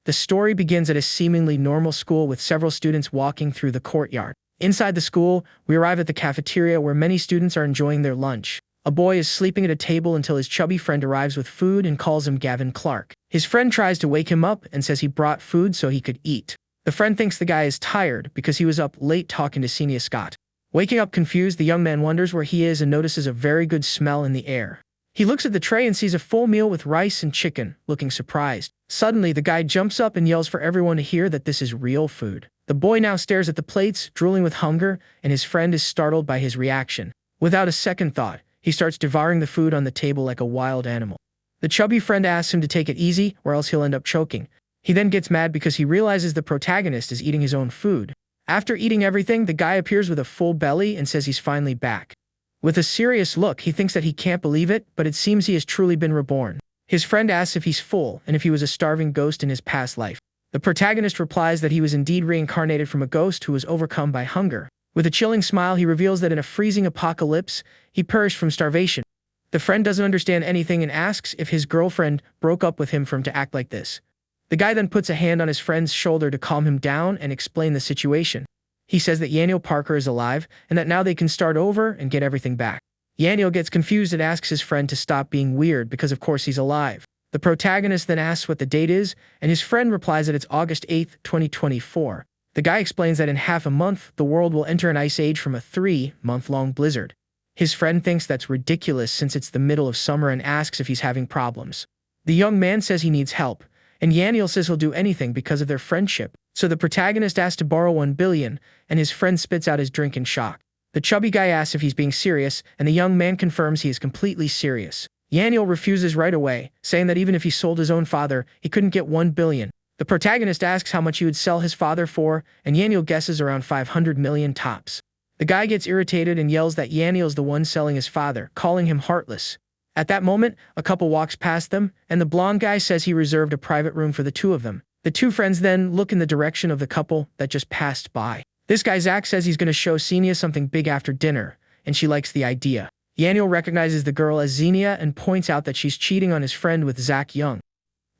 The story begins at a seemingly normal school with several students walking through the courtyard. Inside the school, we arrive at the cafeteria where many students are enjoying their lunch. A boy is sleeping at a table until his chubby friend arrives with food and calls him Gavin Clark. His friend tries to wake him up and says he brought food so he could eat. The friend thinks the guy is tired because he was up late talking to Senior Scott. Waking up confused, the young man wonders where he is and notices a very good smell in the air. He looks at the tray and sees a full meal with rice and chicken, looking surprised. Suddenly, the guy jumps up and yells for everyone to hear that this is real food. The boy now stares at the plates, drooling with hunger, and his friend is startled by his reaction. Without a second thought, he starts devouring the food on the table like a wild animal. The chubby friend asks him to take it easy, or else he'll end up choking. He then gets mad because he realizes the protagonist is eating his own food. After eating everything, the guy appears with a full belly and says he's finally back. With a serious look, he thinks that he can't believe it, but it seems he has truly been reborn. His friend asks if he's full and if he was a starving ghost in his past life. The protagonist replies that he was indeed reincarnated from a ghost who was overcome by hunger. With a chilling smile, he reveals that in a freezing apocalypse, he perished from starvation. The friend doesn't understand anything and asks if his girlfriend broke up with him for him to act like this. The guy then puts a hand on his friend's shoulder to calm him down and explain the situation. He says that Yahello Parker is alive and that now they can start over and get everything back. Yahello gets confused and asks his friend to stop being weird because of course he's alive. The protagonist then asks what the date is, and his friend replies that it's August 8th, 2024. The guy explains that in half a month, the world will enter an ice age from a 3-month-long blizzard. His friend thinks that's ridiculous since it's the middle of summer and asks if he's having problems. The young man says he needs help, and Yahello says he'll do anything because of their friendship. So the protagonist asks to borrow $1 billion, and his friend spits out his drink in shock. The chubby guy asks if he's being serious, and the young man confirms he is completely serious. Yahello refuses right away, saying that even if he sold his own father, he couldn't get $1 billion. The protagonist asks how much he would sell his father for, and Yahello guesses around 500 million tops. The guy gets irritated and yells that Yahello is the one selling his father, calling him heartless. At that moment, a couple walks past them, and the blonde guy says he reserved a private room for the two of them. The two friends then look in the direction of the couple that just passed by. This guy Zach says he's going to show Xenia something big after dinner, and she likes the idea. Yahello recognizes the girl as Xenia and points out that she's cheating on his friend with Zach Young.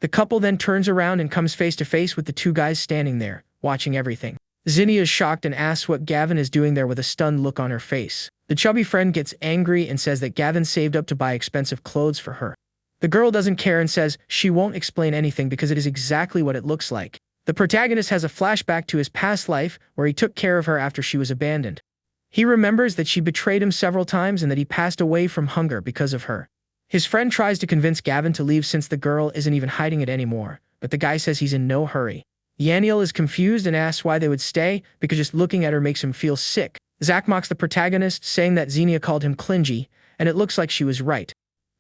The couple then turns around and comes face to face with the two guys standing there, watching everything. Xenia is shocked and asks what Gavin is doing there with a stunned look on her face. The chubby friend gets angry and says that Gavin saved up to buy expensive clothes for her. The girl doesn't care and says she won't explain anything because it is exactly what it looks like. The protagonist has a flashback to his past life where he took care of her after she was abandoned. He remembers that she betrayed him several times and that he passed away from hunger because of her. His friend tries to convince Gavin to leave since the girl isn't even hiding it anymore, but the guy says he's in no hurry. Yahello is confused and asks why they would stay because just looking at her makes him feel sick. Zach mocks the protagonist, saying that Xenia called him clingy, and it looks like she was right.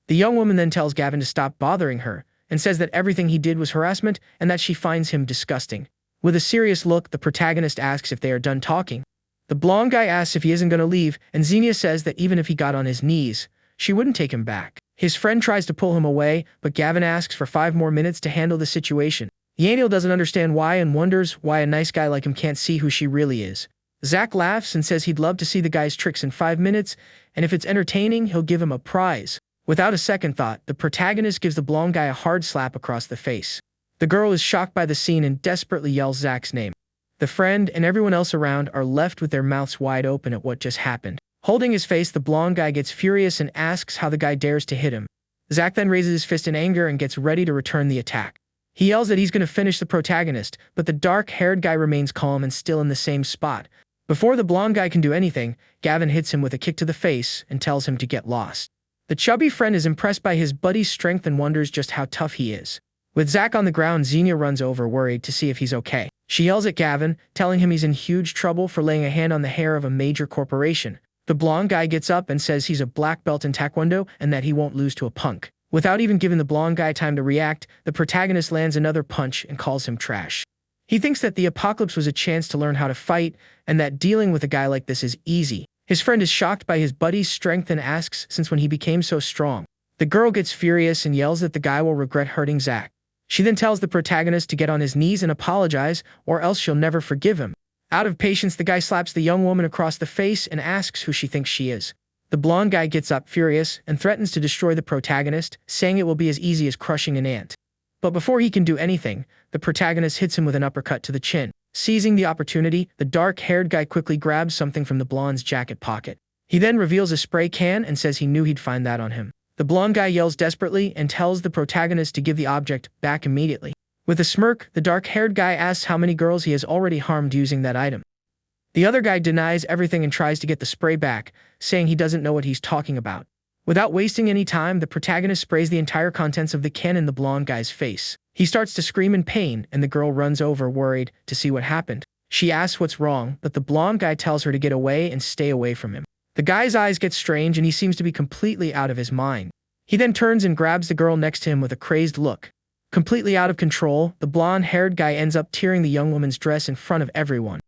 The young woman then tells Gavin to stop bothering her, and says that everything he did was harassment and that she finds him disgusting. With a serious look, the protagonist asks if they are done talking. The blonde guy asks if he isn't going to leave, and Xenia says that even if he got on his knees, she wouldn't take him back. His friend tries to pull him away, but Gavin asks for 5 more minutes to handle the situation. Yahello doesn't understand why and wonders why a nice guy like him can't see who she really is. Zach laughs and says he'd love to see the guy's tricks in 5 minutes, and if it's entertaining, he'll give him a prize. Without a second thought, the protagonist gives the blonde guy a hard slap across the face. The girl is shocked by the scene and desperately yells Zach's name. The friend and everyone else around are left with their mouths wide open at what just happened. Holding his face, the blonde guy gets furious and asks how the guy dares to hit him. Zach then raises his fist in anger and gets ready to return the attack. He yells that he's going to finish the protagonist, but the dark-haired guy remains calm and still in the same spot. Before the blonde guy can do anything, Gavin hits him with a kick to the face and tells him to get lost. The chubby friend is impressed by his buddy's strength and wonders just how tough he is. With Zach on the ground, Xenia runs over worried to see if he's okay. She yells at Gavin, telling him he's in huge trouble for laying a hand on the hair of a major corporation. The blonde guy gets up and says he's a black belt in Taekwondo and that he won't lose to a punk. Without even giving the blonde guy time to react, the protagonist lands another punch and calls him trash. He thinks that the apocalypse was a chance to learn how to fight and that dealing with a guy like this is easy. His friend is shocked by his buddy's strength and asks since when he became so strong. The girl gets furious and yells that the guy will regret hurting Zach. She then tells the protagonist to get on his knees and apologize, or else she'll never forgive him. Out of patience, the guy slaps the young woman across the face and asks who she thinks she is. The blonde guy gets up furious and threatens to destroy the protagonist, saying it will be as easy as crushing an ant. But before he can do anything, the protagonist hits him with an uppercut to the chin. Seizing the opportunity, the dark-haired guy quickly grabs something from the blonde's jacket pocket. He then reveals a spray can and says he knew he'd find that on him. The blonde guy yells desperately and tells the protagonist to give the object back immediately. With a smirk, the dark-haired guy asks how many girls he has already harmed using that item. The other guy denies everything and tries to get the spray back, saying he doesn't know what he's talking about. Without wasting any time, the protagonist sprays the entire contents of the can in the blonde guy's face. He starts to scream in pain, and the girl runs over, worried, to see what happened. She asks what's wrong, but the blonde guy tells her to get away and stay away from him. The guy's eyes get strange and he seems to be completely out of his mind. He then turns and grabs the girl next to him with a crazed look. Completely out of control, the blonde-haired guy ends up tearing the young woman's dress in front of everyone.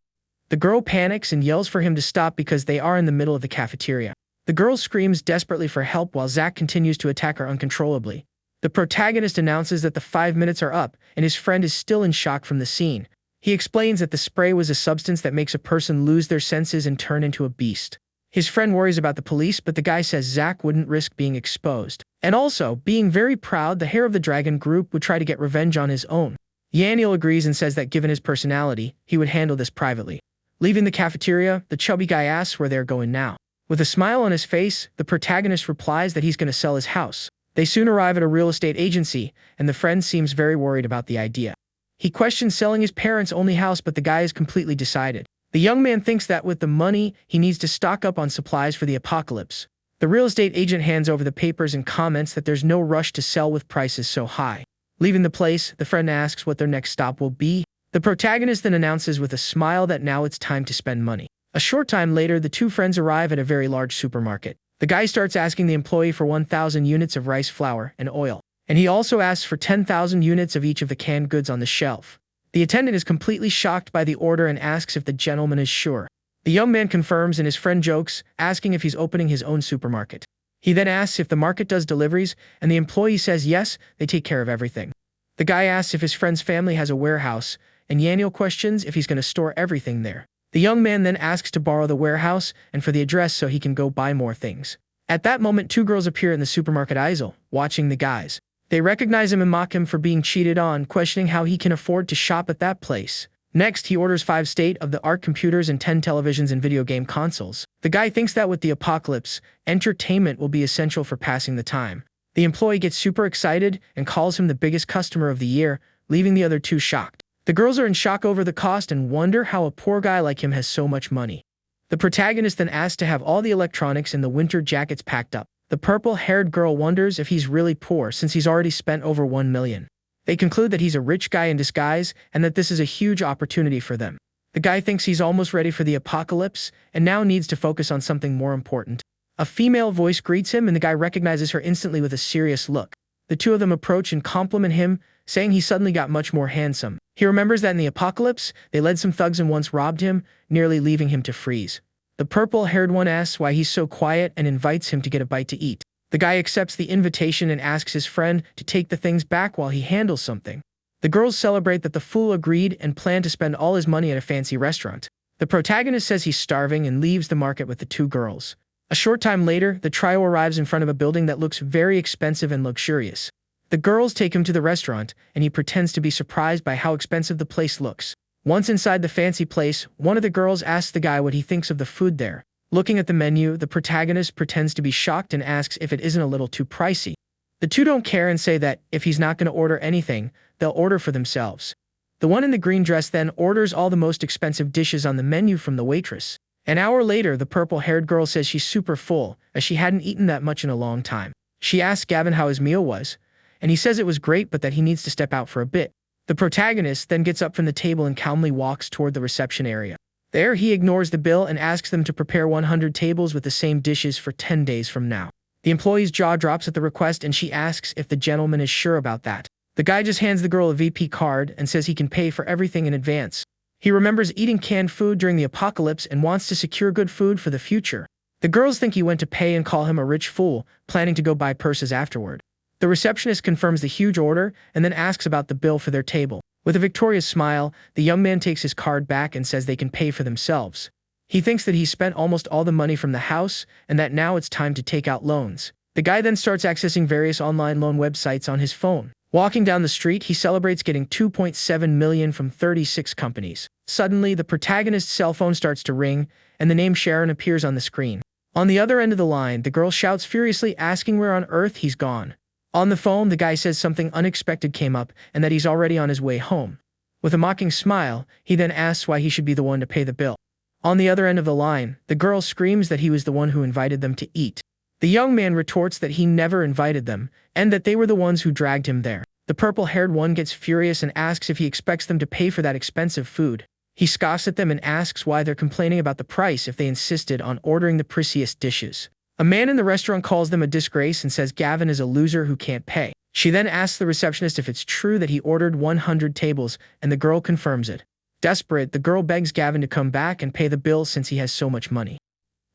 The girl panics and yells for him to stop because they are in the middle of the cafeteria. The girl screams desperately for help while Zach continues to attack her uncontrollably. The protagonist announces that the 5 minutes are up, and his friend is still in shock from the scene. He explains that the spray was a substance that makes a person lose their senses and turn into a beast. His friend worries about the police, but the guy says Zach wouldn't risk being exposed. And also, being very proud, the Hair of the Dragon group would try to get revenge on his own. Yahello agrees and says that given his personality, he would handle this privately. Leaving the cafeteria, the chubby guy asks where they're going now. With a smile on his face, the protagonist replies that he's going to sell his house. They soon arrive at a real estate agency, and the friend seems very worried about the idea. He questions selling his parents' only house, but the guy is completely decided. The young man thinks that with the money, he needs to stock up on supplies for the apocalypse. The real estate agent hands over the papers and comments that there's no rush to sell with prices so high. Leaving the place, the friend asks what their next stop will be. The protagonist then announces with a smile that now it's time to spend money. A short time later, the two friends arrive at a very large supermarket. The guy starts asking the employee for 1,000 units of rice flour and oil, and he also asks for 10,000 units of each of the canned goods on the shelf. The attendant is completely shocked by the order and asks if the gentleman is sure. The young man confirms and his friend jokes, asking if he's opening his own supermarket. He then asks if the market does deliveries, and the employee says yes, they take care of everything. The guy asks if his friend's family has a warehouse, and Yahello questions if he's going to store everything there. The young man then asks to borrow the warehouse and for the address so he can go buy more things. At that moment, two girls appear in the supermarket aisle, watching the guys. They recognize him and mock him for being cheated on, questioning how he can afford to shop at that place. Next, he orders 5 state-of-the-art computers and 10 televisions and video game consoles. The guy thinks that with the apocalypse, entertainment will be essential for passing the time. The employee gets super excited and calls him the biggest customer of the year, leaving the other two shocked. The girls are in shock over the cost and wonder how a poor guy like him has so much money. The protagonist then asks to have all the electronics and the winter jackets packed up. The purple-haired girl wonders if he's really poor since he's already spent over 1 million. They conclude that he's a rich guy in disguise and that this is a huge opportunity for them. The guy thinks he's almost ready for the apocalypse and now needs to focus on something more important. A female voice greets him and the guy recognizes her instantly with a serious look. The two of them approach and compliment him, saying he suddenly got much more handsome. He remembers that in the apocalypse, they led some thugs and once robbed him, nearly leaving him to freeze. The purple-haired one asks why he's so quiet and invites him to get a bite to eat. The guy accepts the invitation and asks his friend to take the things back while he handles something. The girls celebrate that the fool agreed and plan to spend all his money at a fancy restaurant. The protagonist says he's starving and leaves the market with the two girls. A short time later, the trio arrives in front of a building that looks very expensive and luxurious. The girls take him to the restaurant, and he pretends to be surprised by how expensive the place looks. Once inside the fancy place, one of the girls asks the guy what he thinks of the food there. Looking at the menu, the protagonist pretends to be shocked and asks if it isn't a little too pricey. The two don't care and say that if he's not going to order anything, they'll order for themselves. The one in the green dress then orders all the most expensive dishes on the menu from the waitress. An hour later, the purple-haired girl says she's super full, as she hadn't eaten that much in a long time. She asks Gavin how his meal was, and he says it was great but that he needs to step out for a bit. The protagonist then gets up from the table and calmly walks toward the reception area. There, he ignores the bill and asks them to prepare 100 tables with the same dishes for 10 days from now. The employee's jaw drops at the request and she asks if the gentleman is sure about that. The guy just hands the girl a VP card and says he can pay for everything in advance. He remembers eating canned food during the apocalypse and wants to secure good food for the future. The girls think he went to pay and call him a rich fool, planning to go buy purses afterward. The receptionist confirms the huge order and then asks about the bill for their table. With a victorious smile, the young man takes his card back and says they can pay for themselves. He thinks that he's spent almost all the money from the house and that now it's time to take out loans. The guy then starts accessing various online loan websites on his phone. Walking down the street, he celebrates getting 2.7 million from 36 companies. Suddenly, the protagonist's cell phone starts to ring, and the name Sharon appears on the screen. On the other end of the line, the girl shouts furiously, asking where on earth he's gone. On the phone, the guy says something unexpected came up and that he's already on his way home. With a mocking smile, he then asks why he should be the one to pay the bill. On the other end of the line, the girl screams that he was the one who invited them to eat. The young man retorts that he never invited them, and that they were the ones who dragged him there. The purple-haired one gets furious and asks if he expects them to pay for that expensive food. He scoffs at them and asks why they're complaining about the price if they insisted on ordering the priciest dishes. A man in the restaurant calls them a disgrace and says Gavin is a loser who can't pay. She then asks the receptionist if it's true that he ordered 100 tables, and the girl confirms it. Desperate, the girl begs Gavin to come back and pay the bill since he has so much money.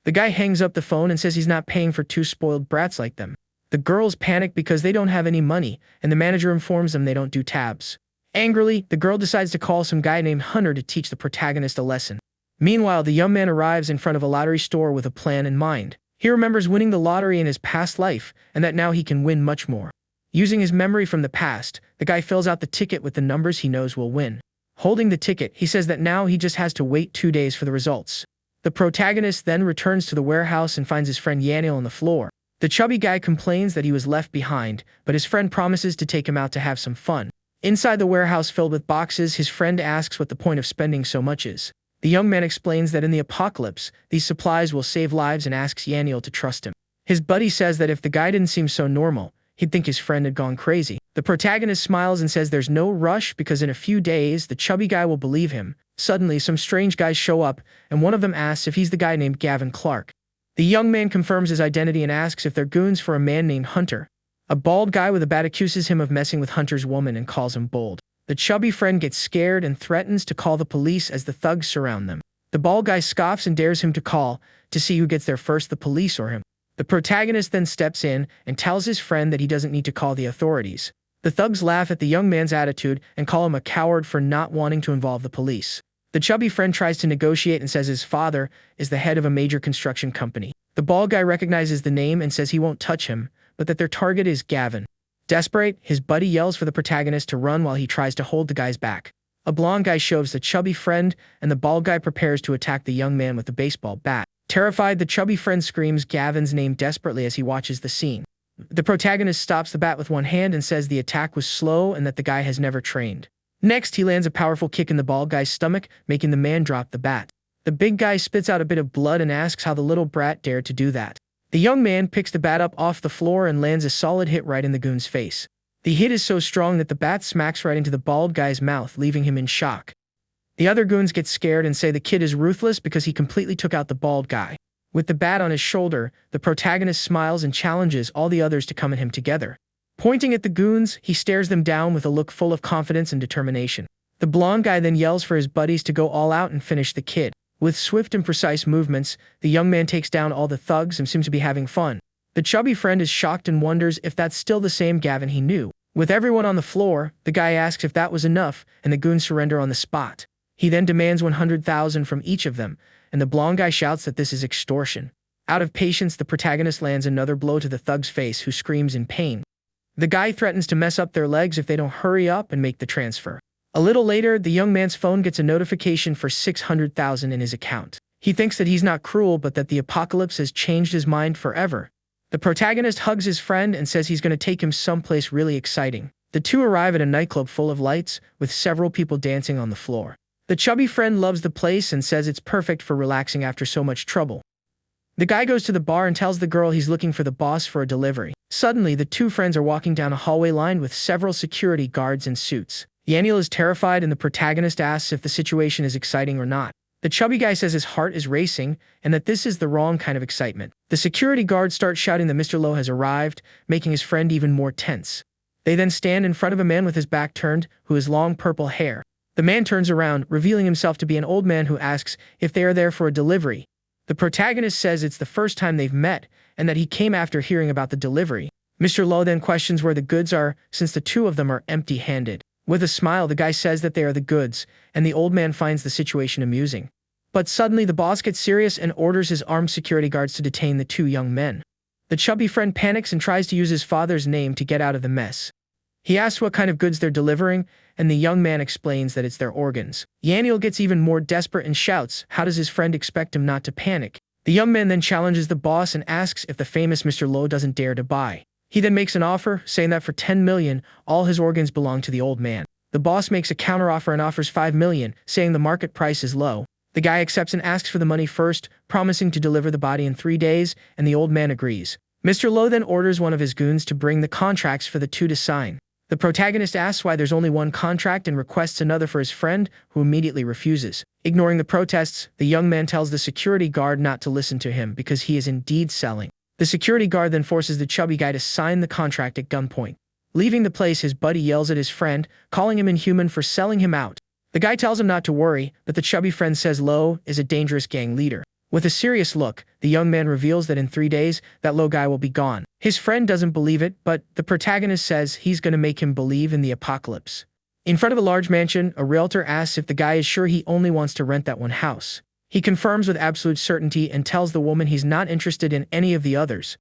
The guy hangs up the phone and says he's not paying for two spoiled brats like them. The girls panic because they don't have any money, and the manager informs them they don't do tabs. Angrily, the girl decides to call some guy named Hunter to teach the protagonist a lesson. Meanwhile, the young man arrives in front of a lottery store with a plan in mind. He remembers winning the lottery in his past life, and that now he can win much more. Using his memory from the past, the guy fills out the ticket with the numbers he knows will win. Holding the ticket, he says that now he just has to wait 2 days for the results. The protagonist then returns to the warehouse and finds his friend Yahello on the floor. The chubby guy complains that he was left behind, but his friend promises to take him out to have some fun. Inside the warehouse filled with boxes, his friend asks what the point of spending so much is. The young man explains that in the apocalypse, these supplies will save lives and asks Yahello to trust him. His buddy says that if the guy didn't seem so normal, he'd think his friend had gone crazy. The protagonist smiles and says there's no rush because in a few days, the chubby guy will believe him. Suddenly, some strange guys show up, and one of them asks if he's the guy named Gavin Clark. The young man confirms his identity and asks if they're goons for a man named Hunter. A bald guy with a bat accuses him of messing with Hunter's woman and calls him bold. The chubby friend gets scared and threatens to call the police as the thugs surround them. The bald guy scoffs and dares him to call to see who gets there first, the police or him. The protagonist then steps in and tells his friend that he doesn't need to call the authorities. The thugs laugh at the young man's attitude and call him a coward for not wanting to involve the police. The chubby friend tries to negotiate and says his father is the head of a major construction company. The bald guy recognizes the name and says he won't touch him, but that their target is Gavin. Desperate, his buddy yells for the protagonist to run while he tries to hold the guy's back. A blonde guy shoves the chubby friend, and the bald guy prepares to attack the young man with a baseball bat. Terrified, the chubby friend screams Gavin's name desperately as he watches the scene. The protagonist stops the bat with one hand and says the attack was slow and that the guy has never trained. Next, he lands a powerful kick in the bald guy's stomach, making the man drop the bat. The big guy spits out a bit of blood and asks how the little brat dared to do that. The young man picks the bat up off the floor and lands a solid hit right in the goon's face. The hit is so strong that the bat smacks right into the bald guy's mouth, leaving him in shock. The other goons get scared and say the kid is ruthless because he completely took out the bald guy. With the bat on his shoulder, the protagonist smiles and challenges all the others to come at him together. Pointing at the goons, he stares them down with a look full of confidence and determination. The blonde guy then yells for his buddies to go all out and finish the kid. With swift and precise movements, the young man takes down all the thugs and seems to be having fun. The chubby friend is shocked and wonders if that's still the same Gavin he knew. With everyone on the floor, the guy asks if that was enough, and the goons surrender on the spot. He then demands 100,000 from each of them, and the blonde guy shouts that this is extortion. Out of patience, the protagonist lands another blow to the thug's face, who screams in pain. The guy threatens to mess up their legs if they don't hurry up and make the transfer. A little later, the young man's phone gets a notification for 600,000 in his account. He thinks that he's not cruel, but that the apocalypse has changed his mind forever. The protagonist hugs his friend and says he's going to take him someplace really exciting. The two arrive at a nightclub full of lights, with several people dancing on the floor. The chubby friend loves the place and says it's perfect for relaxing after so much trouble. The guy goes to the bar and tells the girl he's looking for the boss for a delivery. Suddenly, the two friends are walking down a hallway lined with several security guards in suits. Yahello is terrified and the protagonist asks if the situation is exciting or not. The chubby guy says his heart is racing and that this is the wrong kind of excitement. The security guards start shouting that Mr. Lowe has arrived, making his friend even more tense. They then stand in front of a man with his back turned, who has long purple hair. The man turns around, revealing himself to be an old man who asks if they are there for a delivery. The protagonist says it's the first time they've met and that he came after hearing about the delivery. Mr. Lowe then questions where the goods are, since the two of them are empty-handed. With a smile, the guy says that they are the goods, and the old man finds the situation amusing. But suddenly, the boss gets serious and orders his armed security guards to detain the two young men. The chubby friend panics and tries to use his father's name to get out of the mess. He asks what kind of goods they're delivering, and the young man explains that it's their organs. Yahello gets even more desperate and shouts, how does his friend expect him not to panic? The young man then challenges the boss and asks if the famous Mr. Low doesn't dare to buy. He then makes an offer, saying that for 10 million, all his organs belong to the old man. The boss makes a counteroffer and offers 5 million, saying the market price is low. The guy accepts and asks for the money first, promising to deliver the body in 3 days, and the old man agrees. Mr. Low then orders one of his goons to bring the contracts for the two to sign. The protagonist asks why there's only one contract and requests another for his friend, who immediately refuses. Ignoring the protests, the young man tells the security guard not to listen to him because he is indeed selling. The security guard then forces the chubby guy to sign the contract at gunpoint. Leaving the place, his buddy yells at his friend, calling him inhuman for selling him out. The guy tells him not to worry, but the chubby friend says Low is a dangerous gang leader. With a serious look, the young man reveals that in 3 days, that Low guy will be gone. His friend doesn't believe it, but the protagonist says he's going to make him believe in the apocalypse. In front of a large mansion, a realtor asks if the guy is sure he only wants to rent that one house. He confirms with absolute certainty and tells the woman he's not interested in any of the others.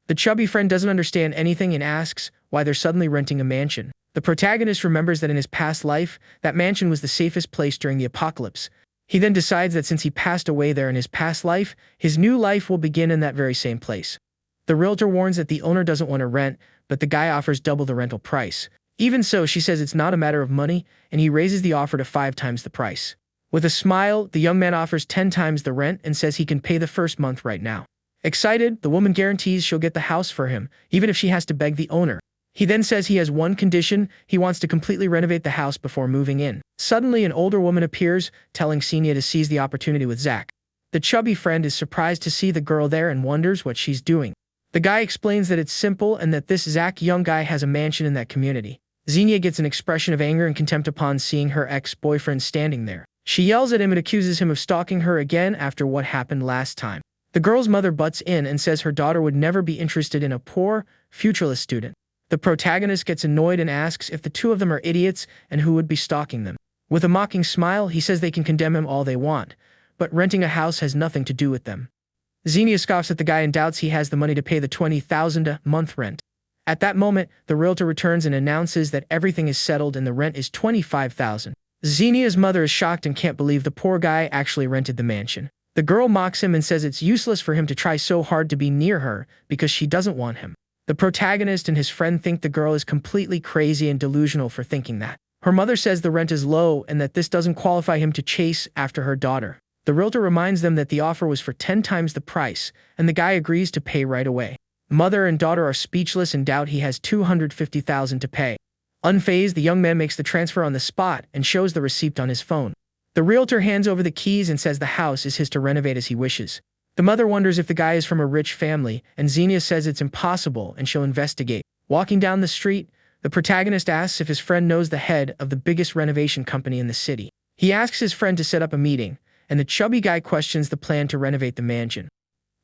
The chubby friend doesn't understand anything and asks why they're suddenly renting a mansion. The protagonist remembers that in his past life, that mansion was the safest place during the apocalypse. He then decides that since he passed away there in his past life, his new life will begin in that very same place. The realtor warns that the owner doesn't want to rent, but the guy offers double the rental price. Even so, she says it's not a matter of money, and he raises the offer to 5 times the price. With a smile, the young man offers 10 times the rent and says he can pay the first month right now. Excited, the woman guarantees she'll get the house for him, even if she has to beg the owner. He then says he has one condition: he wants to completely renovate the house before moving in. Suddenly, an older woman appears, telling Xenia to seize the opportunity with Zach. The chubby friend is surprised to see the girl there and wonders what she's doing. The guy explains that it's simple and that this Zach young guy has a mansion in that community. Xenia gets an expression of anger and contempt upon seeing her ex-boyfriend standing there. She yells at him and accuses him of stalking her again after what happened last time. The girl's mother butts in and says her daughter would never be interested in a poor, futureless student. The protagonist gets annoyed and asks if the two of them are idiots and who would be stalking them. With a mocking smile, he says they can condemn him all they want, but renting a house has nothing to do with them. Xenia scoffs at the guy and doubts he has the money to pay the $20,000 a month rent. At that moment, the realtor returns and announces that everything is settled and the rent is $25,000. Xenia's mother is shocked and can't believe the poor guy actually rented the mansion. The girl mocks him and says it's useless for him to try so hard to be near her because she doesn't want him. The protagonist and his friend think the girl is completely crazy and delusional for thinking that. Her mother says the rent is low and that this doesn't qualify him to chase after her daughter. The realtor reminds them that the offer was for 10 times the price, and the guy agrees to pay right away. Mother and daughter are speechless and doubt he has $250,000 to pay. Unfazed, the young man makes the transfer on the spot and shows the receipt on his phone. The realtor hands over the keys and says the house is his to renovate as he wishes. The mother wonders if the guy is from a rich family, and Xenia says it's impossible and she'll investigate. Walking down the street, the protagonist asks if his friend knows the head of the biggest renovation company in the city. He asks his friend to set up a meeting, and the chubby guy questions the plan to renovate the mansion.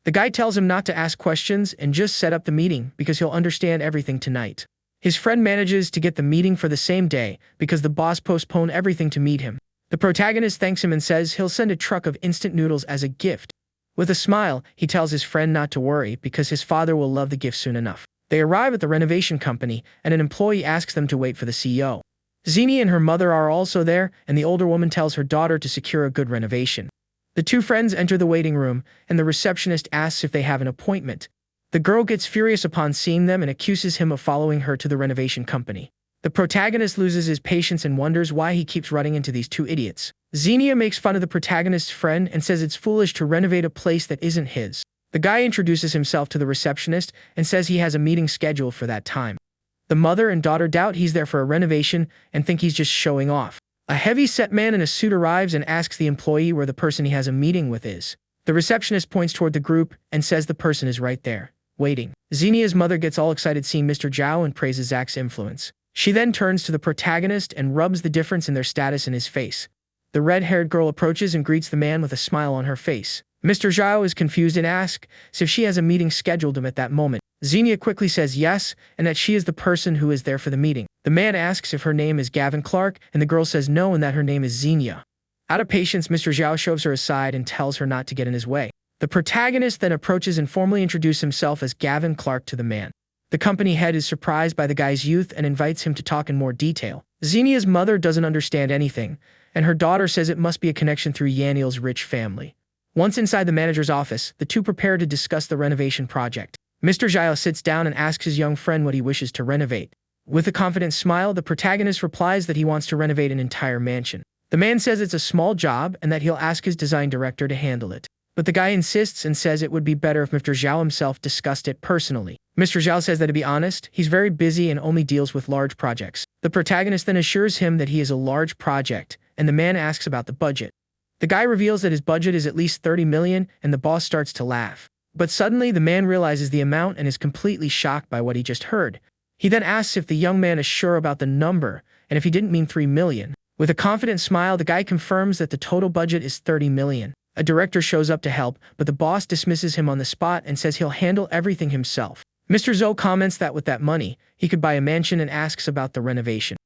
The guy tells him not to ask questions and just set up the meeting because he'll understand everything tonight. His friend manages to get the meeting for the same day because the boss postponed everything to meet him. The protagonist thanks him and says he'll send a truck of instant noodles as a gift. With a smile, he tells his friend not to worry because his father will love the gift soon enough. They arrive at the renovation company, and an employee asks them to wait for the CEO. Xenia and her mother are also there, and the older woman tells her daughter to secure a good renovation. The two friends enter the waiting room, and the receptionist asks if they have an appointment. The girl gets furious upon seeing them and accuses him of following her to the renovation company. The protagonist loses his patience and wonders why he keeps running into these two idiots. Xenia makes fun of the protagonist's friend and says it's foolish to renovate a place that isn't his. The guy introduces himself to the receptionist and says he has a meeting scheduled for that time. The mother and daughter doubt he's there for a renovation and think he's just showing off. A heavy-set man in a suit arrives and asks the employee where the person he has a meeting with is. The receptionist points toward the group and says the person is right there, waiting. Xenia's mother gets all excited seeing Mr. Zhao and praises Zach's influence. She then turns to the protagonist and rubs the difference in their status in his face. The red-haired girl approaches and greets the man with a smile on her face. Mr. Zhao is confused and asks if she has a meeting scheduled him at that moment. Xenia quickly says yes, and that she is the person who is there for the meeting. The man asks if her name is Gavin Clark, and the girl says no and that her name is Xenia. Out of patience, Mr. Zhao shoves her aside and tells her not to get in his way. The protagonist then approaches and formally introduces himself as Gavin Clark to the man. The company head is surprised by the guy's youth and invites him to talk in more detail. Xenia's mother doesn't understand anything, and her daughter says it must be a connection through Yaniel's rich family. Once inside the manager's office, the two prepare to discuss the renovation project. Mr. Yahello sits down and asks his young friend what he wishes to renovate. With a confident smile, the protagonist replies that he wants to renovate an entire mansion. The man says it's a small job and that he'll ask his design director to handle it. But the guy insists and says it would be better if Mr. Zhao himself discussed it personally. Mr. Zhao says that to be honest, he's very busy and only deals with large projects. The protagonist then assures him that he is a large project, and the man asks about the budget. The guy reveals that his budget is at least 30 million, and the boss starts to laugh. But suddenly, the man realizes the amount and is completely shocked by what he just heard. He then asks if the young man is sure about the number, and if he didn't mean 3 million. With a confident smile, the guy confirms that the total budget is 30 million. A director shows up to help, but the boss dismisses him on the spot and says he'll handle everything himself. Mr. Zhou comments that with that money, he could buy a mansion and asks about the renovation.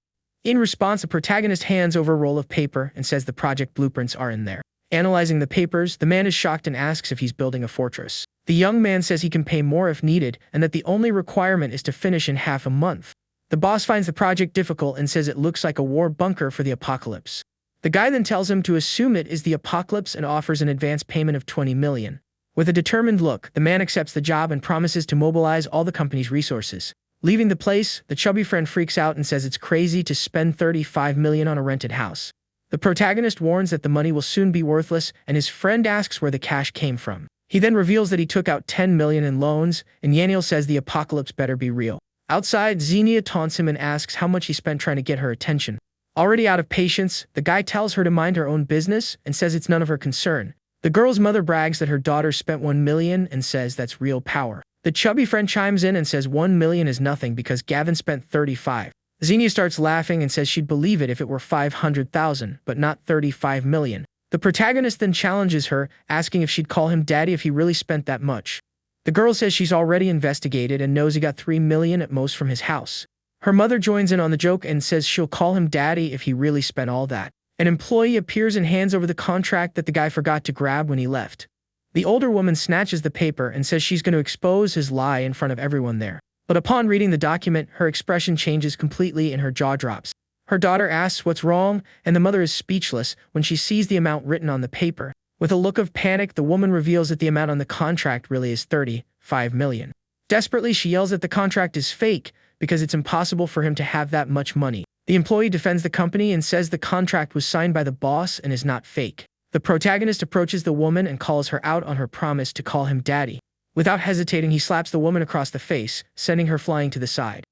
In response, the protagonist hands over a roll of paper and says the project blueprints are in there. Analyzing the papers, the man is shocked and asks if he's building a fortress. The young man says he can pay more if needed and that the only requirement is to finish in half a month. The boss finds the project difficult and says it looks like a war bunker for the apocalypse. The guy then tells him to assume it is the apocalypse and offers an advance payment of 20 million. With a determined look, the man accepts the job and promises to mobilize all the company's resources. Leaving the place, the chubby friend freaks out and says it's crazy to spend 35 million on a rented house. The protagonist warns that the money will soon be worthless, and his friend asks where the cash came from. He then reveals that he took out 10 million in loans, and Yaniel says the apocalypse better be real. Outside, Xenia taunts him and asks how much he spent trying to get her attention. Already out of patience, the guy tells her to mind her own business and says it's none of her concern. The girl's mother brags that her daughter spent 1 million and says that's real power. The chubby friend chimes in and says 1 million is nothing because Gavin spent 35. Xenia starts laughing and says she'd believe it if it were 500,000, but not 35 million. The protagonist then challenges her, asking if she'd call him daddy if he really spent that much. The girl says she's already investigated and knows he got 3 million at most from his house. Her mother joins in on the joke and says she'll call him daddy if he really spent all that. An employee appears and hands over the contract that the guy forgot to grab when he left. The older woman snatches the paper and says she's going to expose his lie in front of everyone there. But upon reading the document, her expression changes completely and her jaw drops. Her daughter asks what's wrong, and the mother is speechless when she sees the amount written on the paper. With a look of panic, the woman reveals that the amount on the contract really is 35 million. Desperately, she yells that the contract is fake because it's impossible for him to have that much money. The employee defends the company and says the contract was signed by the boss and is not fake. The protagonist approaches the woman and calls her out on her promise to call him daddy. Without hesitating, he slaps the woman across the face, sending her flying to the side.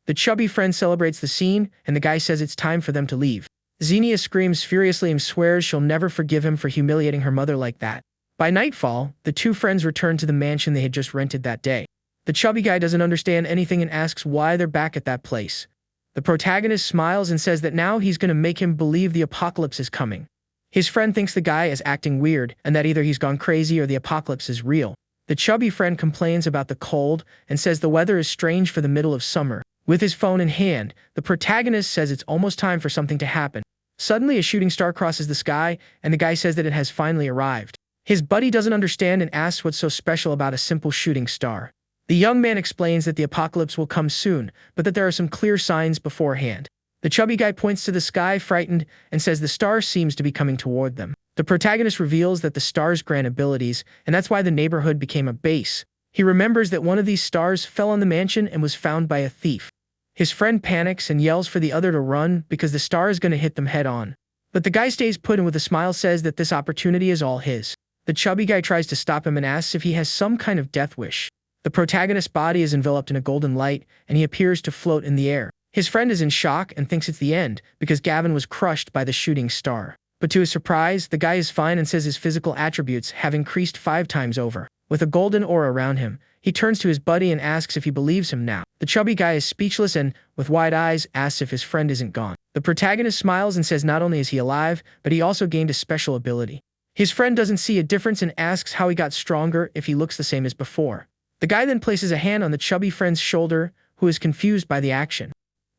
The chubby friend celebrates the scene, and the guy says it's time for them to leave. Xenia screams furiously and swears she'll never forgive him for humiliating her mother like that. By nightfall, the two friends return to the mansion they had just rented that day. The chubby guy doesn't understand anything and asks why they're back at that place. The protagonist smiles and says that now he's going to make him believe the apocalypse is coming. His friend thinks the guy is acting weird and that either he's gone crazy or the apocalypse is real. The chubby friend complains about the cold and says the weather is strange for the middle of summer. With his phone in hand, the protagonist says it's almost time for something to happen. Suddenly, a shooting star crosses the sky, and the guy says that it has finally arrived. His buddy doesn't understand and asks what's so special about a simple shooting star. The young man explains that the apocalypse will come soon, but that there are some clear signs beforehand. The chubby guy points to the sky, frightened, and says the star seems to be coming toward them. The protagonist reveals that the stars grant abilities, and that's why the neighborhood became a base. He remembers that one of these stars fell on the mansion and was found by a thief. His friend panics and yells for the other to run because the star is going to hit them head on. But the guy stays put and with a smile says that this opportunity is all his. The chubby guy tries to stop him and asks if he has some kind of death wish. The protagonist's body is enveloped in a golden light, and he appears to float in the air. His friend is in shock and thinks it's the end, because Gavin was crushed by the shooting star. But to his surprise, the guy is fine and says his physical attributes have increased 5 times over. With a golden aura around him, he turns to his buddy and asks if he believes him now. The chubby guy is speechless and, with wide eyes, asks if his friend isn't gone. The protagonist smiles and says not only is he alive, but he also gained a special ability. His friend doesn't see a difference and asks how he got stronger if he looks the same as before. The guy then places a hand on the chubby friend's shoulder, who is confused by the action.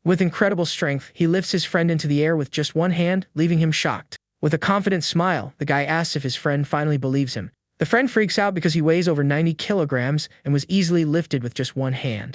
With incredible strength, he lifts his friend into the air with just one hand, leaving him shocked. With a confident smile, the guy asks if his friend finally believes him. The friend freaks out because he weighs over 90 kilograms and was easily lifted with just one hand.